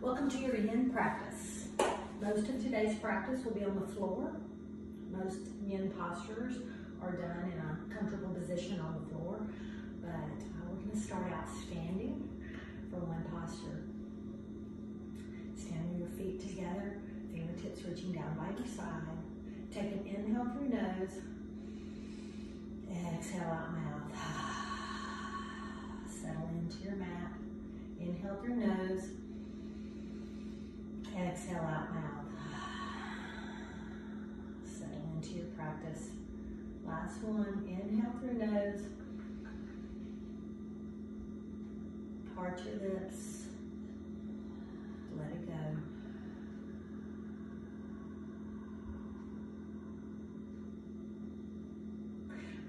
Welcome to your Yin practice. Most of today's practice will be on the floor. Most Yin postures are done in a comfortable position on the floor, but we're going to start out standing for one posture. Stand with your feet together, fingertips reaching down by your side. Take an inhale through nose, exhale out mouth. Settle into your mat. Inhale through nose, exhale out mouth. Settle into your practice. Last one, inhale through nose. Part your lips. Let it go.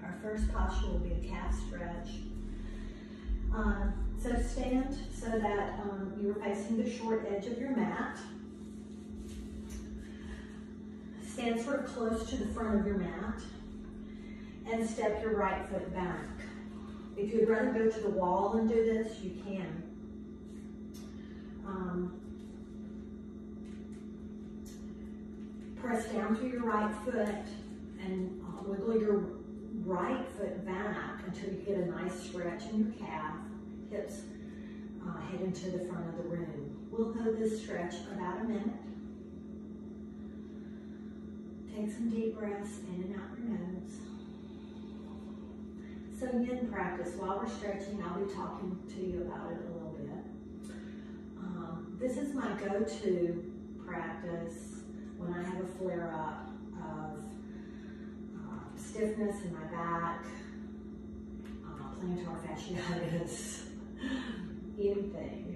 Our first posture will be a calf stretch. So stand so that you are facing the short edge of your mat. Stand sort of close to the front of your mat and step your right foot back. If you'd rather go to the wall and do this, you can. Press down through your right foot and wiggle your right foot back until you get a nice stretch in your calf. Hips head into the front of the room. We'll hold this stretch about a minute. Take some deep breaths in and out your nose. So Yin practice, while we're stretching, I'll be talking to you about it a little bit. This is my go-to practice when I have a flare-up of stiffness in my back, plantar fasciitis, anything.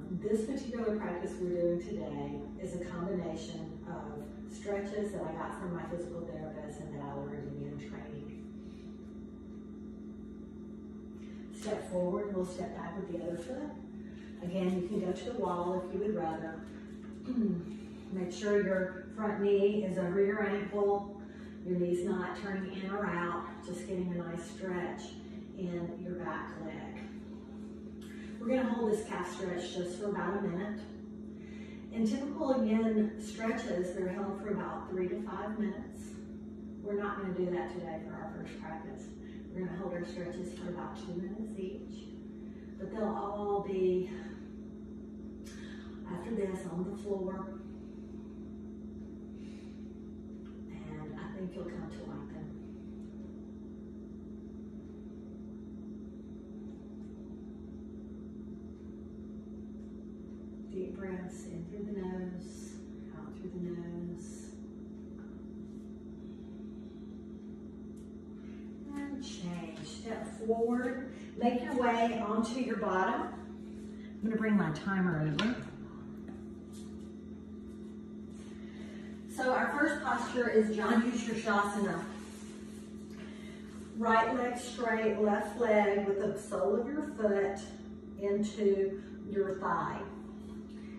This particular practice we're doing today is a combination of stretches that I got from my physical therapist and that I learned in Yin training. Step forward, we'll step back with the other foot. Again, you can go to the wall if you would rather. Make sure your front knee is over your ankle. Your knee's not turning in or out, just getting a nice stretch in your back leg. We're going to hold this calf stretch just for about a minute. In typical Yin stretches, they're held for about 3 to 5 minutes. We're not going to do that today for our first practice. We're going to hold our stretches for about 2 minutes each, but they'll all be, after this, on the floor. I think you'll come to like them. Deep breaths in through the nose, out through the nose. And change. Step forward. Make your way onto your bottom. I'm going to bring my timer over. So our first posture is Shavasana. Right leg straight, left leg with the sole of your foot into your thigh.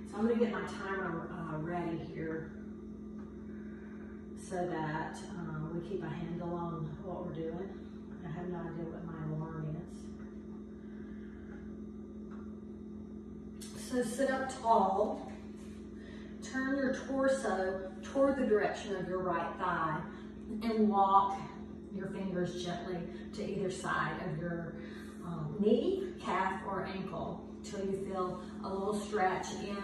So I'm going to get my timer ready here so that we keep a handle on what we're doing. I have no idea what my alarm is. So sit up tall. Turn your torso toward the direction of your right thigh and walk your fingers gently to either side of your knee, calf, or ankle till you feel a little stretch in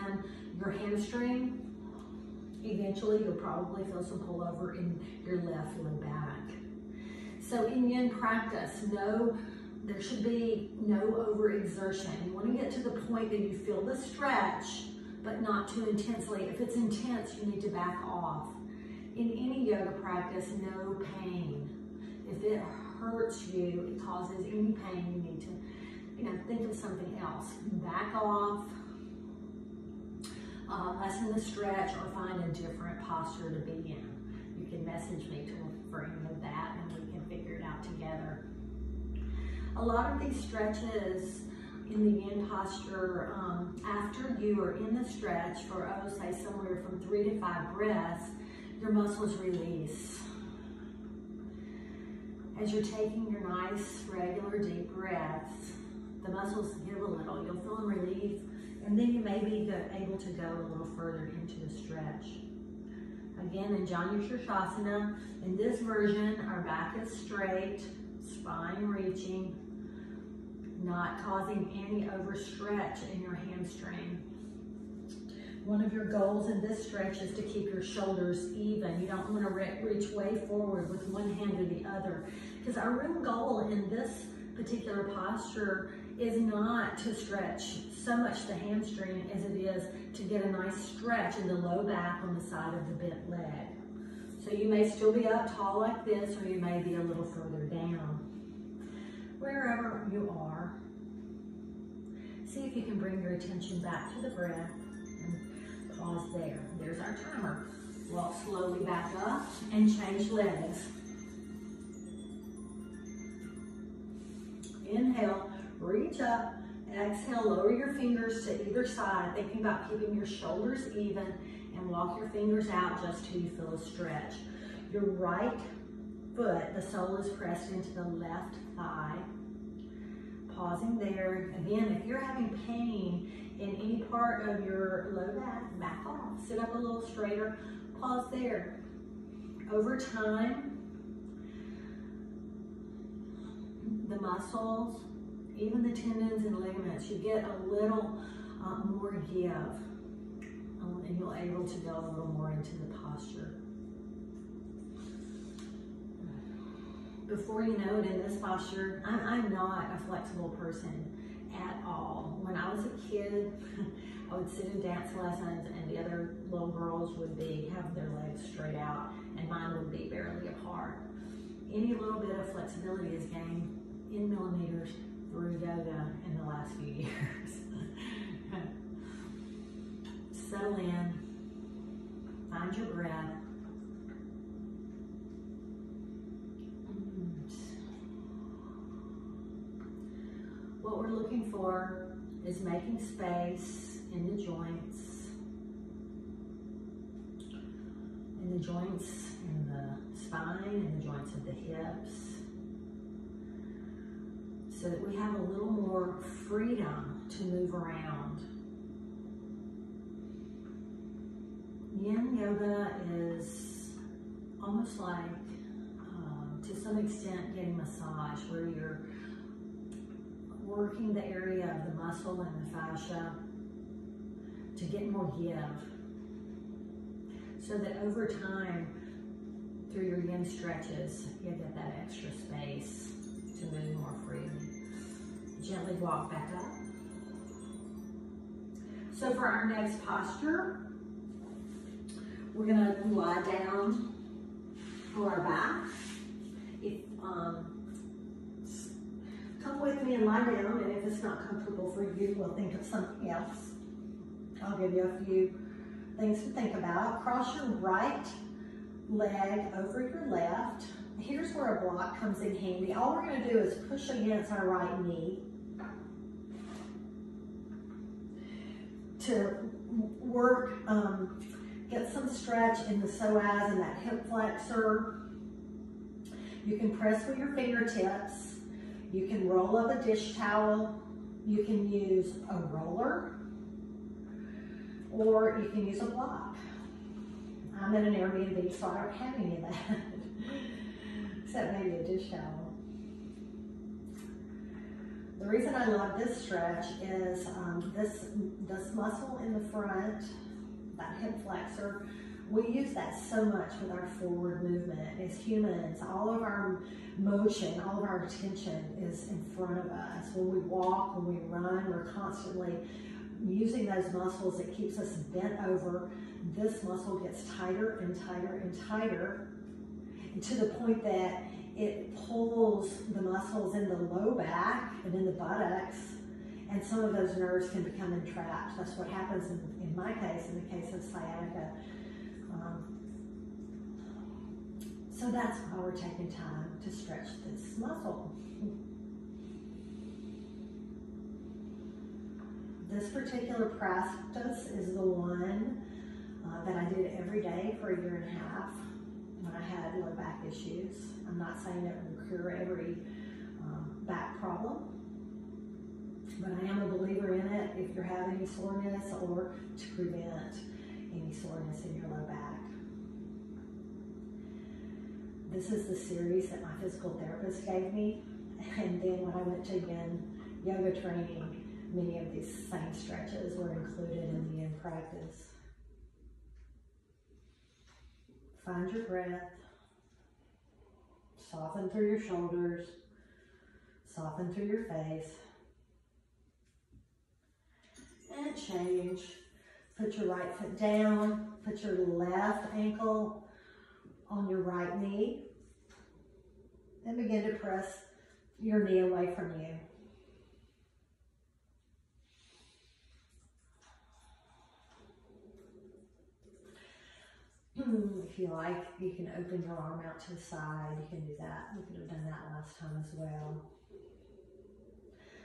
your hamstring. Eventually, you'll probably feel some pullover in your left low back. So in Yin practice, there should be no overexertion. You want to get to the point that you feel the stretch, but not too intensely. If it's intense, you need to back off. In any yoga practice, no pain. If it hurts you, it causes any pain, you need to, think of something else. Back off, lessen the stretch, or find a different posture to be in. You can message me for any of that, and we can figure it out together. A lot of these stretches in the Yin posture, after you are in the stretch for, say, somewhere from 3 to 5 breaths, your muscles release. As you're taking your nice, regular, deep breaths, the muscles give a little. You'll feel them relieve And then you may be able to go a little further into the stretch. Again, in Shavasana, in this version, our back is straight, spine reaching, not causing any overstretch in your hamstring. One of your goals in this stretch is to keep your shoulders even. You don't want to reach way forward with one hand or the other, because our real goal in this particular posture is not to stretch so much the hamstring as it is to get a nice stretch in the low back on the side of the bent leg. So you may still be up tall like this, or you may be a little further down. Wherever you are, see if you can bring your attention back to the breath and pause there. There's our timer. Walk slowly back up and change legs. Inhale, reach up. Exhale, lower your fingers to either side, thinking about keeping your shoulders even, and walk your fingers out just till you feel a stretch. Your right foot, the sole is pressed into the left thigh. Pausing there. Again, if you're having pain in any part of your low back, back off. Sit up a little straighter. Pause there. Over time, the muscles, even the tendons and ligaments, you get a little more give, and you're able to go a little more into the posture. Before you know it, in this posture, I'm not a flexible person at all. When I was a kid, I would sit in dance lessons, and the other little girls would have their legs straight out, and mine would be barely apart. Any little bit of flexibility is gained in millimeters through yoga in the last few years. Settle in, find your breath. What we're looking for is making space in the joints, in the spine, in the joints of the hips, so that we have a little more freedom to move around. Yin yoga is almost like, to some extent, getting massage, where you're working the area of the muscle and the fascia to get more give, so that over time, through your yin stretches, you get that extra space to move more freely. Gently walk back up. So for our next posture, we're gonna lie down on our back. Come with me and lie down, and if it's not comfortable for you, we'll think of something else. I'll give you a few things to think about. Cross your right leg over your left. Here's where a block comes in handy. All we're gonna do is push against our right knee to work, get some stretch in the psoas and that hip flexor. You can press with your fingertips. You can roll up a dish towel. You can use a roller, or you can use a block. I'm in an Airbnb, so I don't have any of that, except maybe a dish towel. The reason I love this stretch is this muscle in the front, that hip flexor, we use that so much with our forward movement. As humans, all of our motion, all of our attention is in front of us. When we walk, when we run, we're constantly using those muscles. It keeps us bent over. This muscle gets tighter and tighter and tighter, to the point that it pulls the muscles in the low back and in the buttocks, and some of those nerves can become entrapped. That's what happens in my case, in the case of sciatica. So that's why we're taking time to stretch this muscle. This particular practice is the one that I did every day for a year and a half when I had low back issues. I'm not saying it will cure every back problem, but I am a believer in it. if you're having soreness or to prevent any soreness in your low back. This is the series that my physical therapist gave me, and then when I went to Yin yoga training, many of these same stretches were included in the Yin practice. Find your breath. Soften through your shoulders. Soften through your face. And change. Put your right foot down. Put your left ankle on your right knee. And begin to press your knee away from you. If you like, you can open your arm out to the side. You can do that. We could have done that last time as well.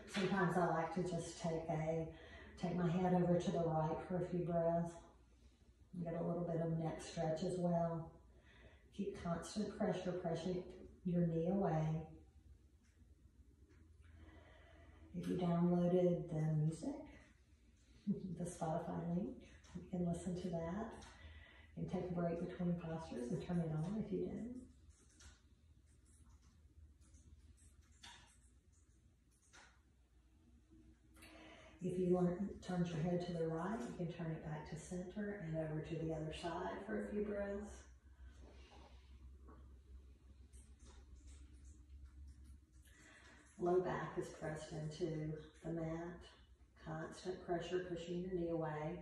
Sometimes I like to just take my head over to the right for a few breaths. Get a little bit of neck stretch as well. Keep constant pressure, pressing your knee away. If you downloaded the music, the Spotify link, you can listen to that. And take a break between postures and turn it on if you did. If you turned your head to the right, you can turn it back to center and over to the other side for a few breaths. Low back is pressed into the mat. Constant pressure pushing your knee away.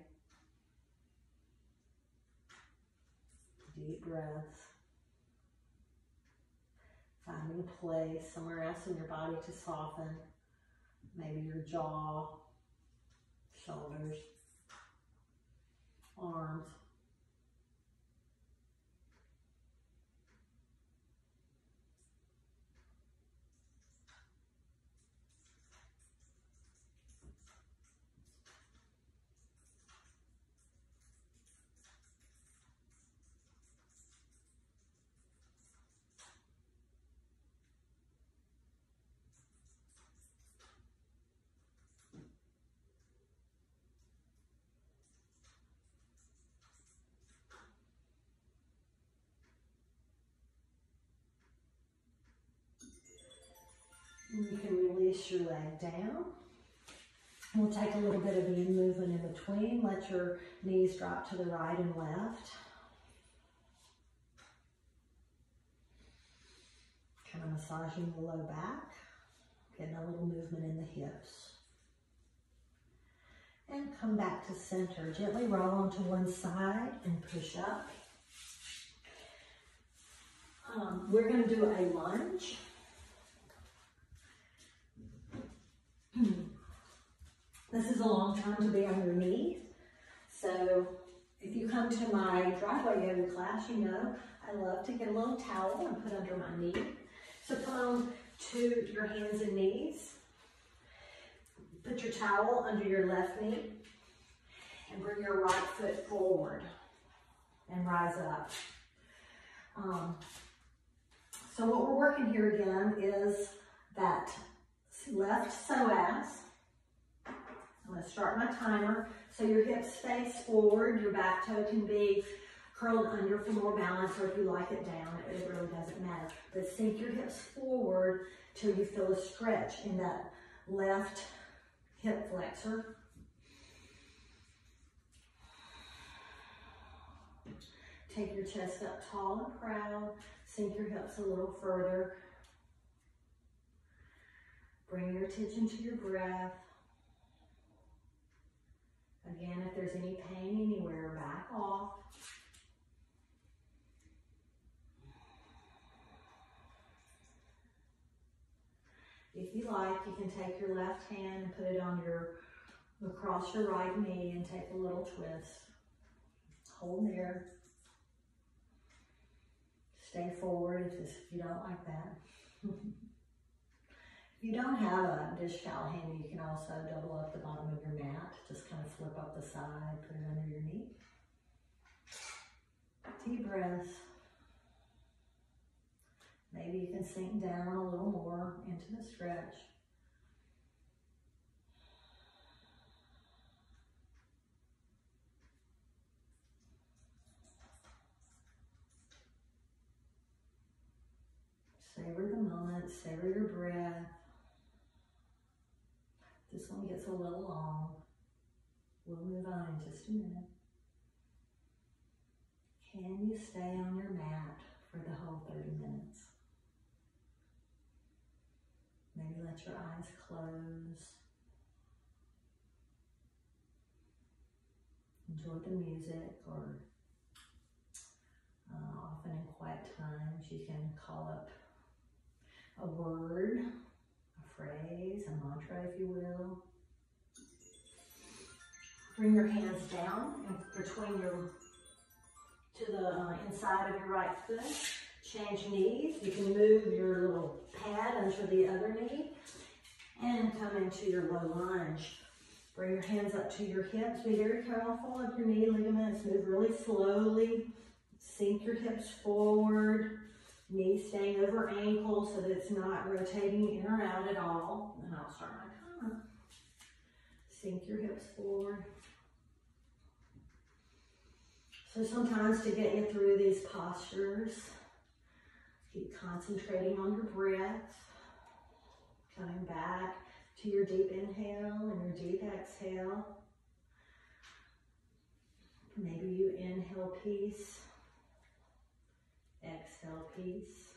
Deep breaths. Finding a place somewhere else in your body to soften. Maybe your jaw, shoulders, arms. You can release your leg down. We'll take a little bit of Yin movement in between. Let your knees drop to the right and left. Kind of massaging the low back. Getting a little movement in the hips. And come back to center. Gently roll onto one side and push up. We're going to do a lunge. This is a long time to be on your knee. So if you come to my driveway yoga class, you know I love to get a little towel and put under my knee. So come on to your hands and knees. Put your towel under your left knee and bring your right foot forward and rise up. So what we're working here again is that left psoas. I'm going to start my timer. So your hips face forward, your back toe can be curled under for more balance, or if you like it down, it really doesn't matter. But sink your hips forward till you feel a stretch in that left hip flexor. Take your chest up tall and proud. Sink your hips a little further. Bring your attention to your breath. Again, if there's any pain anywhere, back off. If you like, you can take your left hand and put it on across your right knee and take a little twist. Hold there. Stay forward if you don't like that. If you don't have a dish towel handy, you can also double up the bottom of your mat. Just kind of flip up the side, put it under your knee. Deep breaths. Maybe you can sink down a little more into the stretch. savor your breath. This one gets a little long. We'll move on in just a minute. Can you stay on your mat for the whole 30 minutes? Maybe let your eyes close. Enjoy the music, or often in quiet times you can call up a word, a phrase, a mantra, if you will. Bring your hands down and between to the inside of your right foot. Change knees. You can move your little pad under the other knee and come into your low lunge. Bring your hands up to your hips. Be very careful of your knee ligaments. Move really slowly. Sink your hips forward. Knees staying over ankle so that it's not rotating in or out at all. And I'll start my timer. Sink your hips forward. So sometimes to get you through these postures, keep concentrating on your breath, coming back to your deep inhale and your deep exhale. Maybe you inhale peace, exhale peace,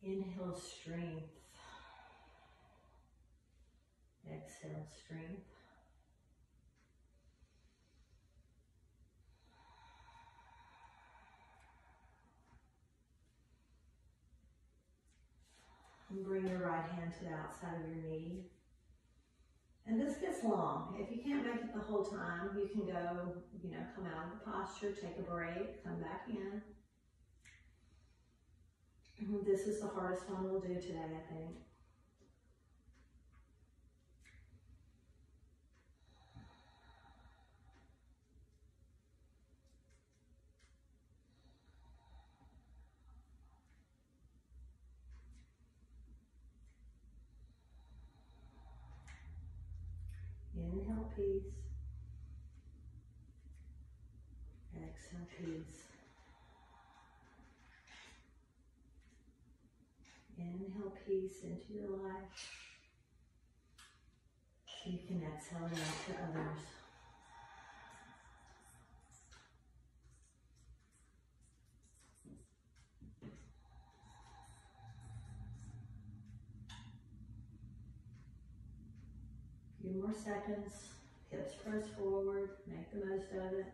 inhale strength, exhale strength. And bring your right hand to the outside of your knee. And this gets long. If you can't make it the whole time, you can go, come out of the posture, take a break, come back in. This is the hardest one we'll do today, I think. Inhale peace, exhale peace. Inhale peace into your life. You can exhale it out to others. Few more seconds. Hips press forward. Make the most of it.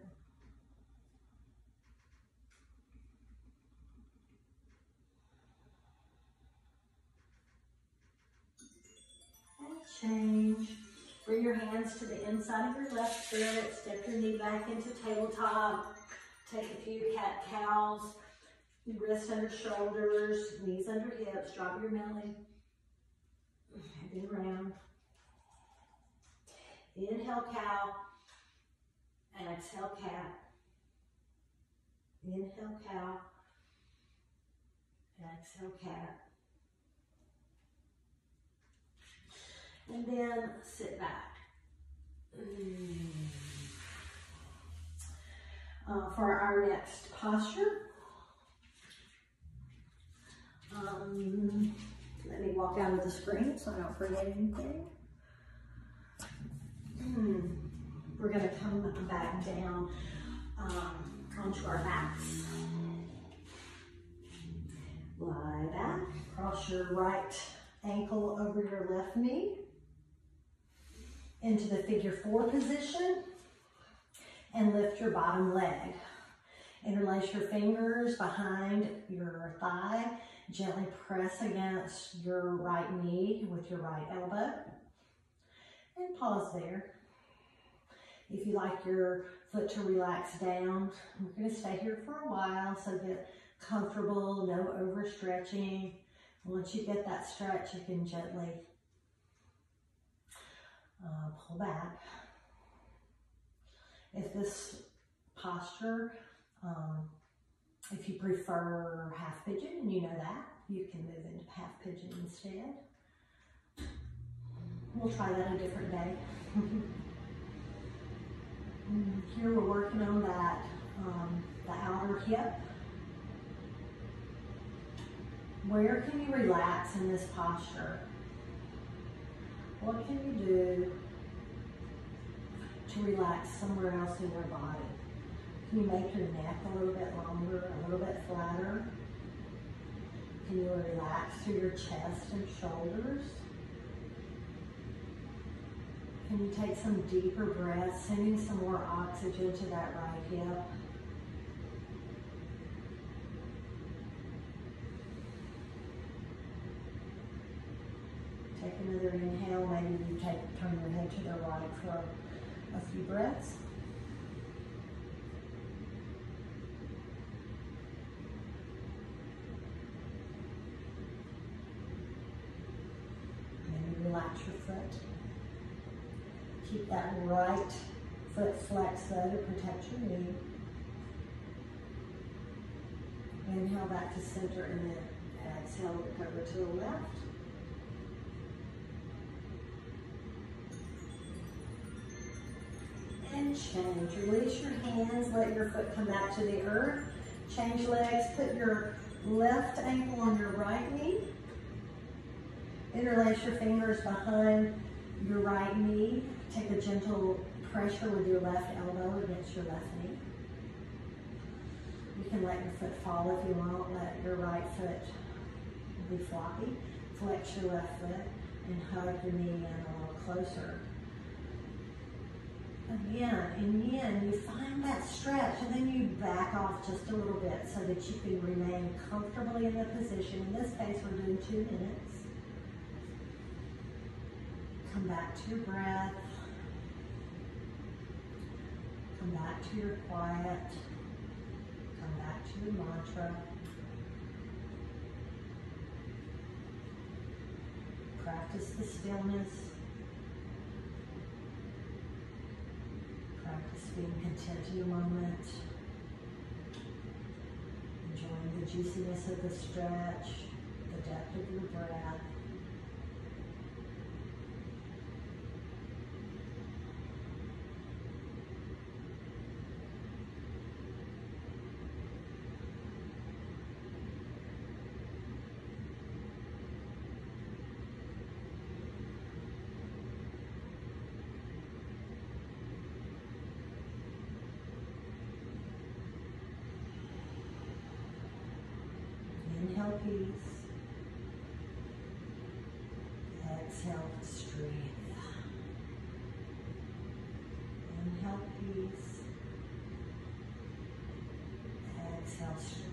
And change. Bring your hands to the inside of your left foot. Step your knee back into tabletop. Take a few cat-cows. Wrists under shoulders. Knees under hips. Drop your belly. And then round. Inhale cow, and exhale cat. Inhale cow, and exhale cat. And then sit back. For our next posture, let me walk out of the screen so I don't forget anything. We're going to come back down onto our backs. Lie back. Cross your right ankle over your left knee into the figure 4 position and lift your bottom leg. Interlace your fingers behind your thigh. Gently press against your right knee with your right elbow. And pause there. If you like your foot to relax down, we're going to stay here for a while, so get comfortable, no overstretching. Once you get that stretch, you can gently pull back. If this posture, if you prefer half pigeon and you know that, you can move into half pigeon instead. We'll try that a different day. Here we're working on that, the outer hip. Where can you relax in this posture? What can you do to relax somewhere else in your body? Can you make your neck a little bit longer, a little bit flatter? Can you relax through your chest and shoulders? Can you take some deeper breaths, sending some more oxygen to that right hip? Take another inhale. Maybe you turn your head to the right for a few breaths. Maybe relax your foot. Keep that right foot flexed though to protect your knee. Inhale back to center and then exhale, look over to the left. And change. Release your hands, let your foot come back to the earth. Change legs, put your left ankle on your right knee. Interlace your fingers behind your right knee. Take a gentle pressure with your left elbow against your left knee. You can let your foot fall if you want. Let your right foot be floppy. Flex your left foot and hug your knee in a little closer. Again, in Yin, you find that stretch and then you back off just a little bit so that you can remain comfortably in the position. In this case, we're doing 2 minutes. Come back to your breath. Come back to your quiet. Come back to your mantra. Practice the stillness. Practice being content in the moment. Enjoying the juiciness of the stretch, the depth of your breath. Inhale peace. Exhale strength. Inhale peace. Exhale strength.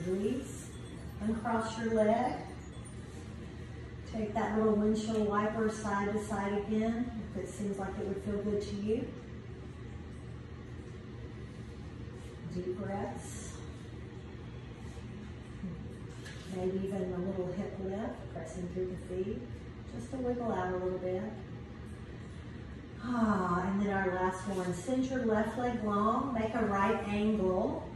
Release, uncross your leg. Take that little windshield wiper side to side again, if it seems like it would feel good to you. Deep breaths. Maybe even a little hip lift, pressing through the feet, just to wiggle out a little bit. And then our last one, send your left leg long, make a right angle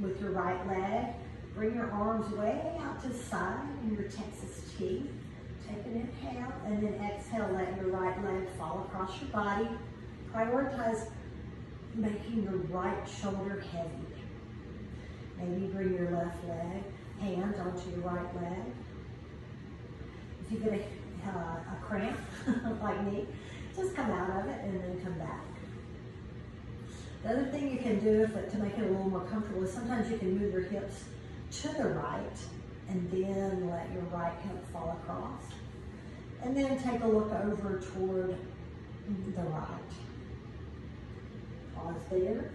with your right leg. Bring your arms way out to the side in your Texas T. Take an inhale and then exhale, let your right leg fall across your body. Prioritize making your right shoulder heavy. Maybe bring your left leg, hand onto your right leg. If you get a cramp, like me, just come out of it and then come back. The other thing you can do to make it a little more comfortable is sometimes you can move your hips to the right and then let your right hip fall across. And then take a look over toward the right. Pause there.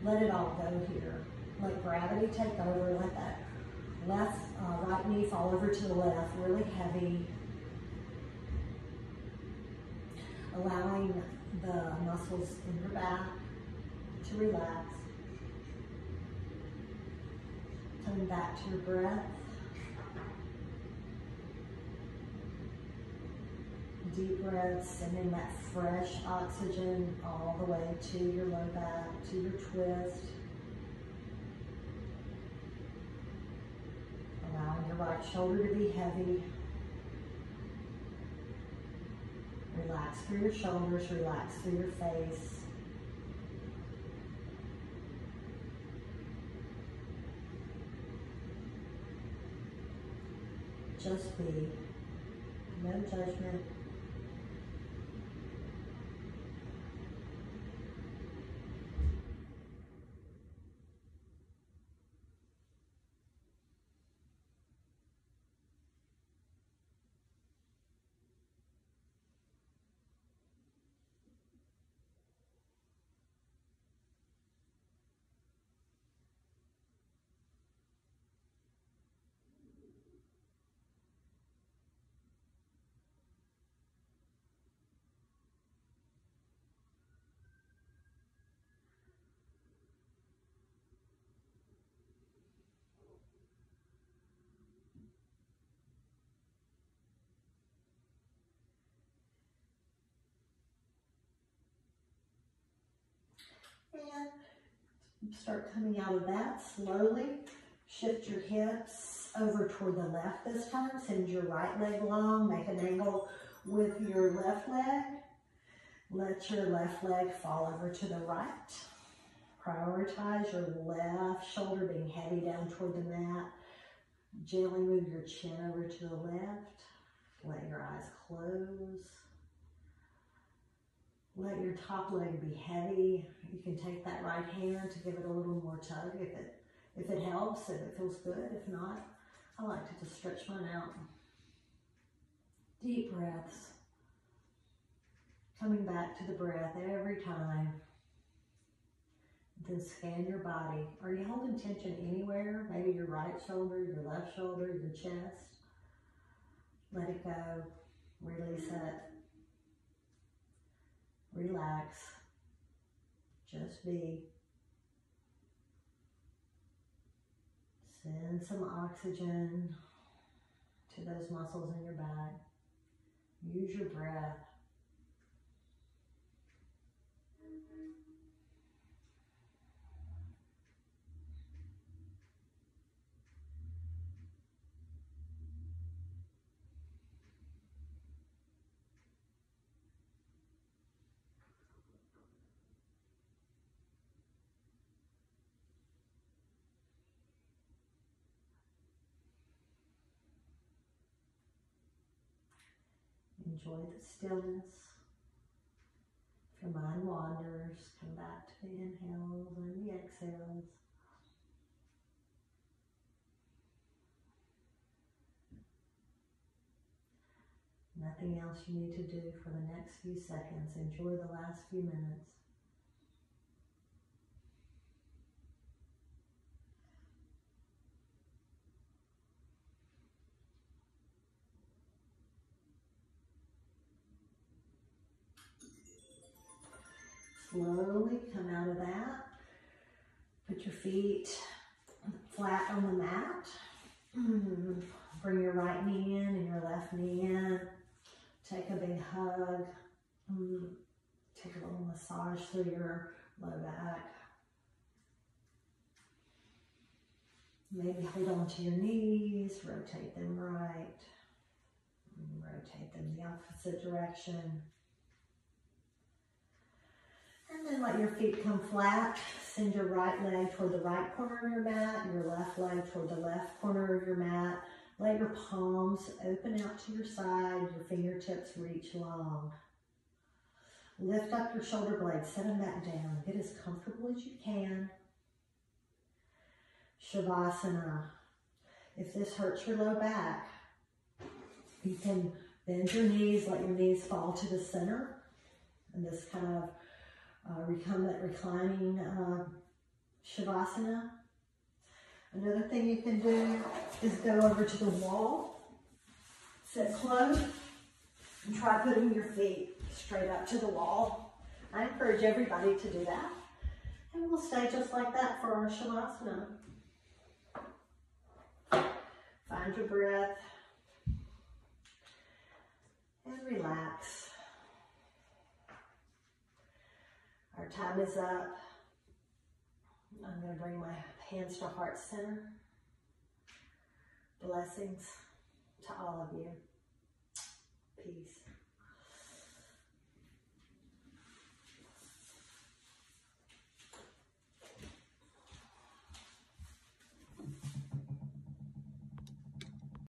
Let it all go here. Let gravity take over. Let that right knee fall over to the left, really heavy. Allowing the muscles in your back to relax. Coming back to your breath. Deep breaths, sending that fresh oxygen all the way to your low back, to your twist. Allowing your right shoulder to be heavy. Relax through your shoulders, relax through your face. Just be. No judgment. And start coming out of that slowly. Shift your hips over toward the left this time. Send your right leg long. Make an angle with your left leg. Let your left leg fall over to the right. Prioritize your left shoulder being heavy down toward the mat. Gently move your chin over to the left. Let your eyes close. Let your top leg be heavy. You can take that right hand to give it a little more tug if it helps, if it feels good. If not, I like to just stretch mine out. Deep breaths. Coming back to the breath every time. Then scan your body. Are you holding tension anywhere? Maybe your right shoulder, your left shoulder, your chest. Let it go. Release it. Relax. Just be. Send some oxygen to those muscles in your back. Use your breath. Enjoy the stillness. If your mind wanders, come back to the inhales and the exhales. Nothing else you need to do for the next few seconds. Enjoy the last few minutes. Slowly come out of that. Put your feet flat on the mat. Bring your right knee in and your left knee in. Take a big hug. Take a little massage through your low back. Maybe hold on to your knees. Rotate them right. Rotate them the opposite direction. And then let your feet come flat. Send your right leg toward the right corner of your mat, your left leg toward the left corner of your mat. Let your palms open out to your side, your fingertips reach long. Lift up your shoulder blades, set them back down. Get as comfortable as you can. Shavasana. If this hurts your low back, you can bend your knees, let your knees fall to the center. And this kind of recumbent reclining Shavasana. Another thing you can do is go over to the wall, sit close, and try putting your feet straight up to the wall. I encourage everybody to do that. And we'll stay just like that for our Shavasana. Find your breath. And relax. Our time is up. I'm going to bring my hands to heart center. Blessings to all of you. Peace.